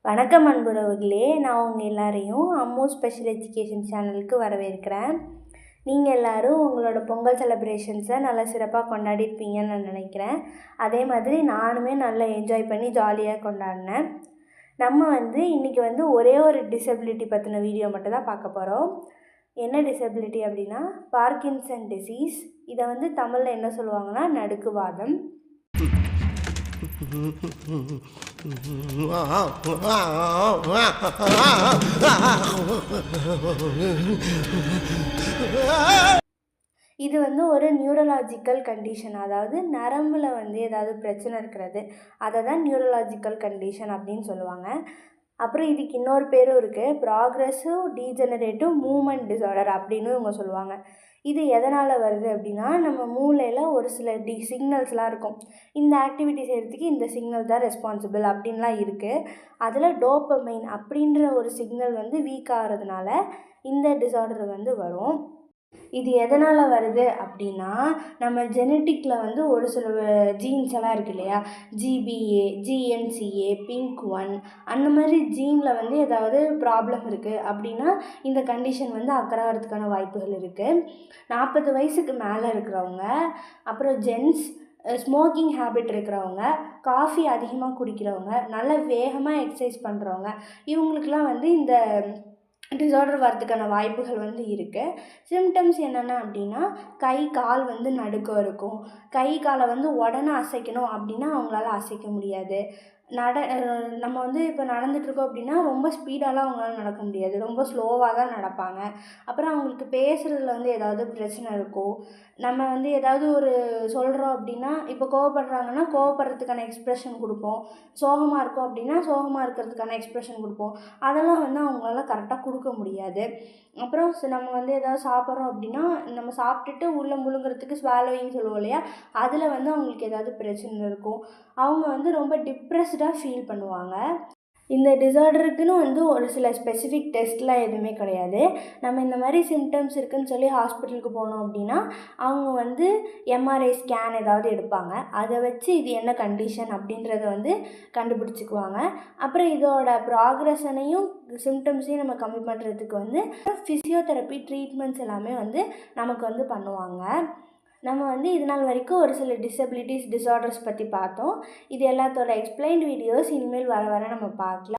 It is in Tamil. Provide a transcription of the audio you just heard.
வணக்கம் அன்புறவுகளே, நான் உங்கள் எல்லாரையும் அம்மு ஸ்பெஷல் எஜுகேஷன் சேனலுக்கு வரவேற்கிறேன். நீங்கள் எல்லோரும் உங்களோட பொங்கல் செலிப்ரேஷன்ஸை நல்லா சிறப்பாக கொண்டாடிருப்பீங்கன்னு நான் நினைக்கிறேன். அதே மாதிரி நானுமே நல்லா என்ஜாய் பண்ணி ஜாலியாக கொண்டாடினேன். நம்ம இன்றைக்கி ஒரே ஒரு டிசபிலிட்டி பற்றின வீடியோ மட்டும் தான் பார்க்க போகிறோம். என்ன டிசபிலிட்டி அப்படின்னா பார்க்கின்சன் டிசீஸ். இதை தமிழில் என்ன சொல்லுவாங்கன்னா நடுக்குவாதம். இது ஒரு நியூரலாஜிக்கல் கண்டிஷன், அதாவது நரம்பில் ஏதாவது பிரச்சனை இருக்கிறது, அதை தான் நியூரலாஜிக்கல் கண்டிஷன் அப்படின்னு சொல்லுவாங்க. அப்புறம் இதுக்கு இன்னொரு பேரும் இருக்குது, ப்ராக்ரெசிவ் டீஜெனரேட்டிவ் மூமெண்ட் டிஸார்டர் அப்படின்னு இவங்க சொல்லுவாங்க. இது எதனால் வருது அப்படின்னா, நம்ம மூளையில் ஒரு சில சிக்னல்ஸ்லாம் இருக்கும். இந்த ஆக்டிவிட்டி செய்கிறதுக்கு இந்த சிக்னல் தான் ரெஸ்பான்சிபிள் அப்படின்லாம் இருக்குது. அதில் டோப்பமைன் அப்படின்ற ஒரு சிக்னல் வீக் ஆகிறதுனால இந்த டிஸார்டர் வரும். இது எதனால் வருது அப்படின்னா, நம்ம ஜெனட்டிக்கில் ஒரு சில ஜீன்ஸ் எல்லாம் இருக்குது இல்லையா, ஜிபிஏ, ஜிஎன்சிஏ, பிங்க்1 அந்த மாதிரி ஜீனில் ஏதாவது ப்ராப்ளம் இருக்குது அப்படின்னா இந்த கண்டிஷன் அக்கறாகிறதுக்கான வாய்ப்புகள் இருக்குது. 40 வயசுக்கு மேலே இருக்கிறவங்க, அப்புறம் ஜென்ஸ், ஸ்மோக்கிங் ஹேபிட் இருக்கிறவங்க, காஃபி அதிகமாக குடிக்கிறவங்க, நல்ல வேகமாக எக்ஸசைஸ் பண்ணுறவங்க, இவங்களுக்கெல்லாம் இந்த டிஸார்டர் வரதுக்கான வாய்ப்புகள் இருக்குது. சிம்டம்ஸ் என்னென்ன அப்படின்னா, கை கால் நடுக்கம் இருக்கும். கை காலை உடனே அசைக்கணும் அப்படின்னா அவங்களால அசைக்க முடியாது. நம்ம இப்போ நடந்துகிட்ருக்கோம் அப்படின்னா ரொம்ப ஸ்பீடாலாம் அவங்களால நடக்க முடியாது, ரொம்ப ஸ்லோவாக தான் நடப்பாங்க. அப்புறம் அவங்களுக்கு பேசுகிறதுல ஏதாவது பிரச்சனை இருக்கும். நம்ம ஏதாவது ஒரு சொல்கிறோம் அப்படின்னா, இப்போ கோவப்படுறாங்கன்னா கோவப்படுறதுக்கான எக்ஸ்ப்ரெஷன் கொடுப்போம், சோகமாக இருக்கோம் அப்படின்னா சோகமாக இருக்கிறதுக்கான எக்ஸ்ப்ரெஷன் கொடுப்போம். அதெல்லாம் அவங்களால கரெக்டாக கொடுக்க முடியாது. அப்புறம் நம்ம ஏதாவது சாப்பிட்றோம் அப்படின்னா, நம்ம சாப்பிட்டுட்டு உள்ளே முழுங்குறதுக்கு ஸ்வாலோயிங் சொல்லுவோம் இல்லையா, அதில் அவங்களுக்கு ஏதாவது பிரச்சனை இருக்கும். அவங்க ரொம்ப டிப்ரெஸ்டாக ஃபீல் பண்ணுவாங்க. இந்த டிஸார்டருக்குன்னு ஒரு சில ஸ்பெசிஃபிக் டெஸ்ட்லாம் எதுவுமே கிடையாது. நம்ம இந்த மாதிரி சிம்டம்ஸ் இருக்குதுன்னு சொல்லி ஹாஸ்பிட்டலுக்கு போனோம் அப்படின்னா அவங்க எம்ஆர்ஐ ஸ்கேன் ஏதாவது எடுப்பாங்க. அதை வச்சு இது என்ன கண்டிஷன் அப்படின்றத கண்டுபிடிச்சிக்குவாங்க. அப்புறம் இதோட ப்ராக்ரஷனையும் சிம்டம்ஸையும் நம்ம கம்மி பண்ணுறதுக்கு ஃபிசியோதெரப்பி ட்ரீட்மெண்ட்ஸ் எல்லாமே நமக்கு பண்ணுவாங்க. நம்ம இது நாள் வரைக்கும் ஒரு சில டிசபிலிட்டிஸ் டிஸார்டர்ஸ் பற்றி பார்த்தோம். இது எல்லாத்தோட எக்ஸ்பிளைன்டு வீடியோஸ் இனிமேல் வர நம்ம பார்க்கலாம்.